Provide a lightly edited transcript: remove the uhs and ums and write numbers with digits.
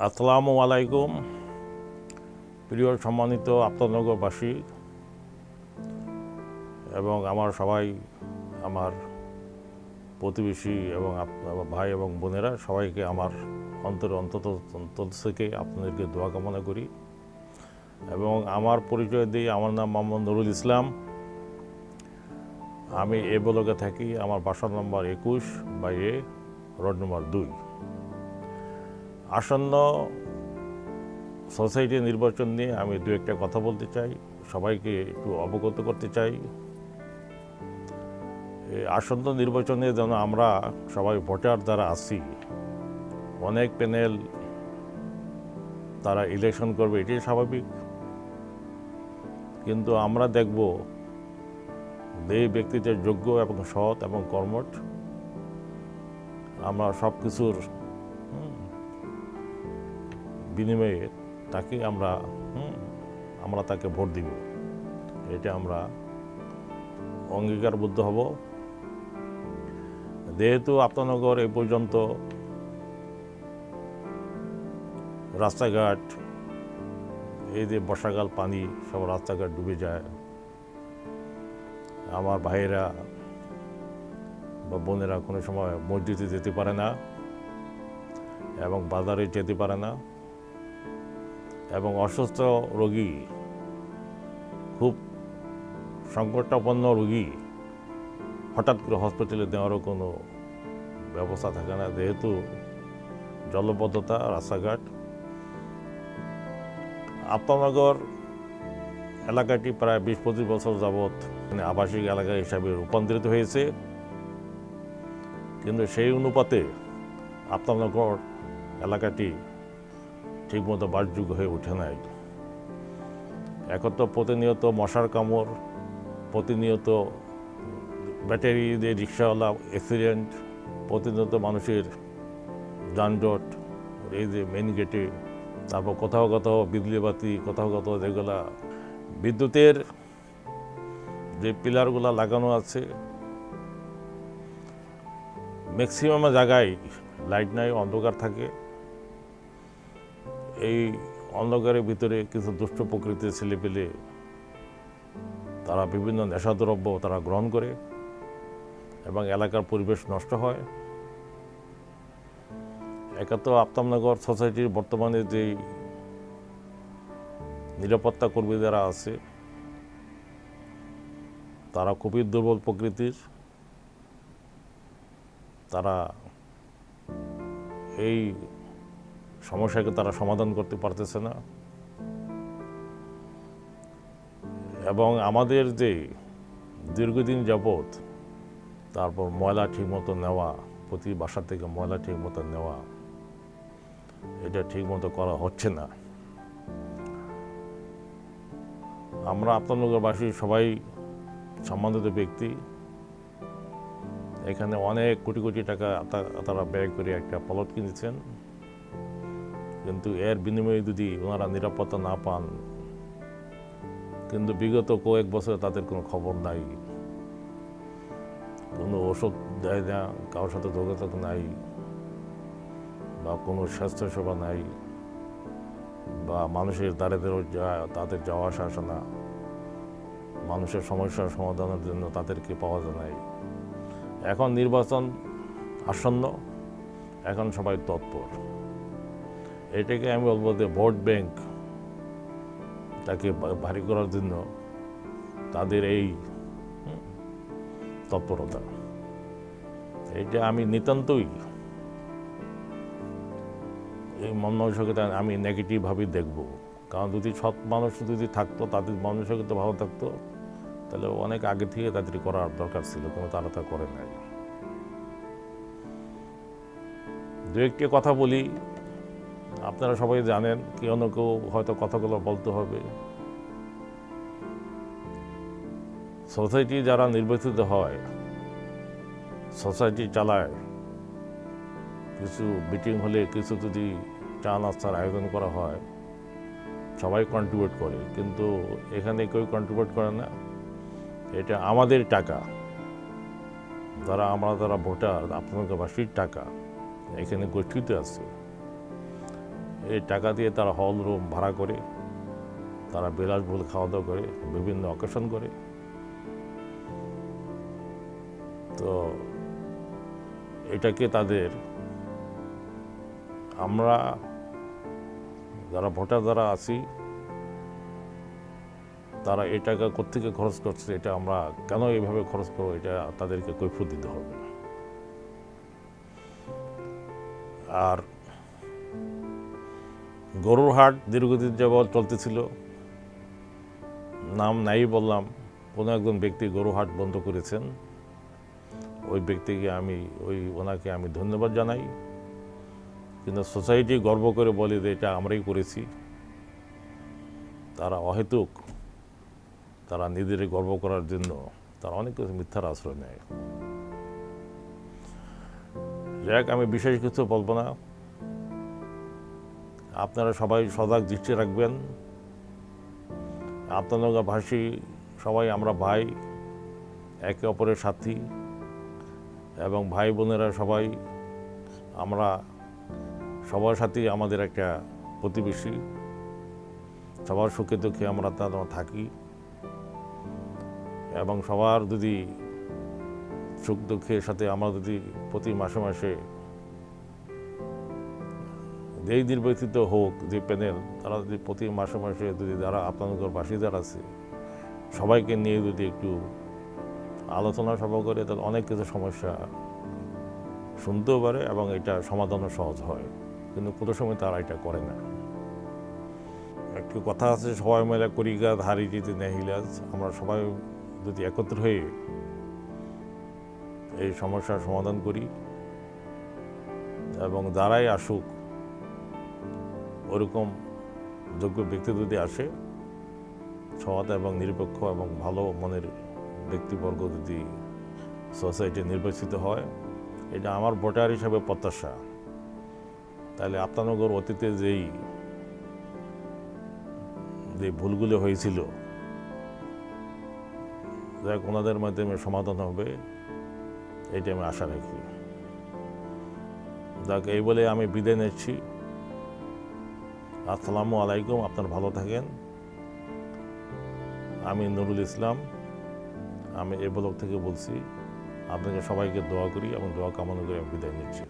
আসসালামু আলাইকুম প্রিয় সম্মানিত আফতাবনগরবাসী এবং আমার সবাই আমার প্রতিবেশী এবং আমার ভাই এবং বোনেরা সবাইকে আমার অন্তর থেকে আপনাদেরকে দোয়া কামনা করি এবং আমার পরিচয় দিই। আমার নাম মোহাম্মদ নুরুল ইসলাম। আমি এ ব্লকে থাকি। আমার বাসা নম্বর 21/A, রোড নম্বর 2। আসন্ন সোসাইটি নির্বাচন নিয়ে আমি দু একটা কথা বলতে চাই, সবাইকে একটু অবগত করতে চাই। এই আসন্ন নির্বাচনে যেন আমরা সবাই ভোটার যারা আছি, অনেক প্যানেল তারা ইলেকশন করবে, এটাই স্বাভাবিক। কিন্তু আমরা দেখব যে ব্যক্তিটা যোগ্য এবং সৎ এবং কর্মঠ, আমরা সব কিছুর বিনিময়ে তাকে আমরা তাকে ভোট দিব। এটা আমরা অঙ্গীকারবদ্ধ হব। যেহেতু আফতাবনগর এই পর্যন্ত রাস্তাঘাট, এই যে বর্ষাকাল পানি সব রাস্তাঘাট ডুবে যায়, আমার ভাইয়েরা বা বোনেরা কোনো সময় মসজিদে যেতে পারে না এবং বাজারে যেতে পারে না, এবং অসুস্থ রোগী, খুব সংকটাপন্ন রোগী হঠাৎ করে হসপিটালে নেওয়ারও কোনো ব্যবস্থা থাকে না, যেহেতু জলবদ্ধতা রাস্তাঘাট। আফতাবনগর এলাকাটি প্রায় 20-25 বছর যাবৎ আবাসিক এলাকা হিসাবে রূপান্তরিত হয়েছে, কিন্তু সেই অনুপাতে আফতাবনগর এলাকাটি ঠিকমতো বাসযোগ্য হয়ে ওঠে নাই। এখন তো প্রতিনিয়ত মশার কামড়, প্রতিনিয়ত ব্যাটারি দিয়ে রিক্সাওয়ালা অ্যাক্সিডেন্ট, প্রতিনিয়ত মানুষের যানজট এই যে মেন গেটে, তারপর কোথাও কোথাও বিজলি বাতি, কোথাও কোথাও যেগুলা বিদ্যুতের যে পিলারগুলা লাগানো আছে, ম্যাক্সিমাম জায়গায় লাইট নাই, অন্ধকার থাকে। এই অন্ধকারের ভিতরে কিছু দুষ্ট প্রকৃতির ছেলেপেলে তারা বিভিন্ন নেশাদ্রব্য তারা গ্রহণ করে এবং এলাকার পরিবেশ নষ্ট হয়। একা তো আফতাবনগর সোসাইটির বর্তমানে যেই নিরাপত্তা কর্মী যারা আছে তারা খুবই দুর্বল প্রকৃতির। তারা এই সমস্যাকে তারা সমাধান করতে পারতেছে না, এবং আমাদের যে দীর্ঘদিন যাবৎ তারপর ময়লা ঠিকমতো নেওয়া, প্রতি বাসা থেকে ময়লা ঠিকমতো নেওয়া, এটা ঠিকমতো করা হচ্ছে না। আমরা আফতাবনগরবাসী সবাই সম্মানিত ব্যক্তি, এখানে অনেক কোটি কোটি টাকা তারা ব্যয় করে একটা প্লট কিনেছেন, কিন্তু এর বিনিময়ে যদি ওনারা নিরাপত্তা না পান, কিন্তু বিগত কয়েক বছরে তাদের কোনো খবর নাই, কোনো ওষুধ দেয় না, কারোর সাথে যোগাযোগ নাই, বা কোনো স্বাস্থ্যসেবা নাই, বা মানুষের দাঁড়িয়ে তাদের যাওয়া আসা না, মানুষের সমস্যার সমাধানের জন্য তাদেরকে পাওয়া যায় নাই। এখন নির্বাচন আসন্ন, এখন সবাই তৎপর। এটাকে আমি বলবো যে ভোট ব্যাংক তাকে ভারী করার জন্য তাদের এই তৎপরতা, এটা আমি নিতান্তই এই মন মানসিকতা আমি নেগেটিভভাবে দেখব। কারণ যদি সৎ মানুষ যদি থাকতো, তাদের মানসিকতা ভালো থাকতো, তাহলে অনেক আগে থেকে তাদের করার দরকার ছিল, কিন্তু তারা তা করে নাই। দু একটি কথা বলি, আপনারা সবাই জানেন, কেউ না কেউ হয়তো কথাগুলো বলতে হবে। সোসাইটি যারা নির্বাচিত হয়, সোসাইটি চালায়, কিছু মিটিং হলে, কিছু যদি চা নাস্তার আয়োজন করা হয়, সবাই কন্ট্রিবিউট করে, কিন্তু এখানে কেউ কন্ট্রিবিউট করে না। এটা আমাদের টাকা, যারা ভোটার, আপনাদের বাসীর টাকা এখানে গচ্ছিত আছে। এই টাকা দিয়ে তারা হল রুম ভাড়া করে, তারা বিলাসবহুল খাওয়া দাওয়া করে, বিভিন্ন অকেশন করে। তো এটাকে তাদের, আমরা যারা ভোটার যারা আছি তারা এই টাকা কোত্থেকে খরচ করছে, এটা আমরা কেন এইভাবে খরচ করবো, এটা তাদেরকে কৈফিয়ত দিতে হবে। আর গরুর হাট দীর্ঘদিন যাবৎ চলতেছিল, নাম নাই বললাম, কোনো একজন ব্যক্তি গরু হাট বন্ধ করেছেন। ওই ব্যক্তিকে ওনাকে আমি ধন্যবাদ জানাই, কিন্তু সোসাইটি গর্ব করে বলে যে এটা আমরাই করেছি। তারা অহেতুক, তারা নিজেদের গর্ব করার জন্য তারা অনেক কিছু মিথ্যার আশ্রয় নেয়। যাক, আমি বিশেষ কিছু বলবো না। আপনারা সবাই সজাগ দৃষ্টি রাখবেন। আপনাদের ভাষী সবাই আমরা ভাই, একে অপরের সাথী, এবং ভাই বোনেরা সবাই আমরা সবার সাথেই আমাদের একটা প্রতিবেশী। সবার সুখে দুঃখে আমরা থাকি, এবং সবার যদি সুখ দুঃখের সাথে আমরা যদি প্রতি মাসে মাসে যেই নির্বাচিত হোক যে প্যানেল, তারা যদি প্রতি মাসে মাসে যদি যারা আপনাদের বাসীদার আছে সবাইকে নিয়ে যদি একটু আলোচনা সভা করে, তাহলে অনেক কিছু সমস্যা শুনতেও পারে এবং এটা সমাধানও সহজ হয়। কিন্তু কোনো সময় তারা এটা করে না। একটু কথা আছে, সবাই মিলে করি কাজ, হারি জিতে নেহিলাজ। আমরা সবাই যদি একত্র হয়ে এই সমস্যার সমাধান করি, এবং যারাই আসুক ওরকম যোগ্য ব্যক্তি যদি আসে, সৎ এবং নিরপেক্ষ এবং ভালো মনের ব্যক্তিবর্গ যদি সোসাইটি নির্বাচিত হয়, এটা আমার ভোটার হিসাবে প্রত্যাশা। তাহলে আপনানগর অতীতে যে ভুলগুলো হয়েছিল, যাক ওনাদের মাধ্যমে সমাধান হবে, এটা আমি আশা রাখি। যাক, এই বলে আমি বিদায় নিচ্ছি। আসসালামু আলাইকুম। আপনারা ভালো থাকেন। আমি নুরুল ইসলাম, আমি এই ব্লগ থেকে বলছি। আপনাকে সবাইকে দোয়া করি এবং দোয়া কামনা করে আমি বিদায় নিচ্ছি।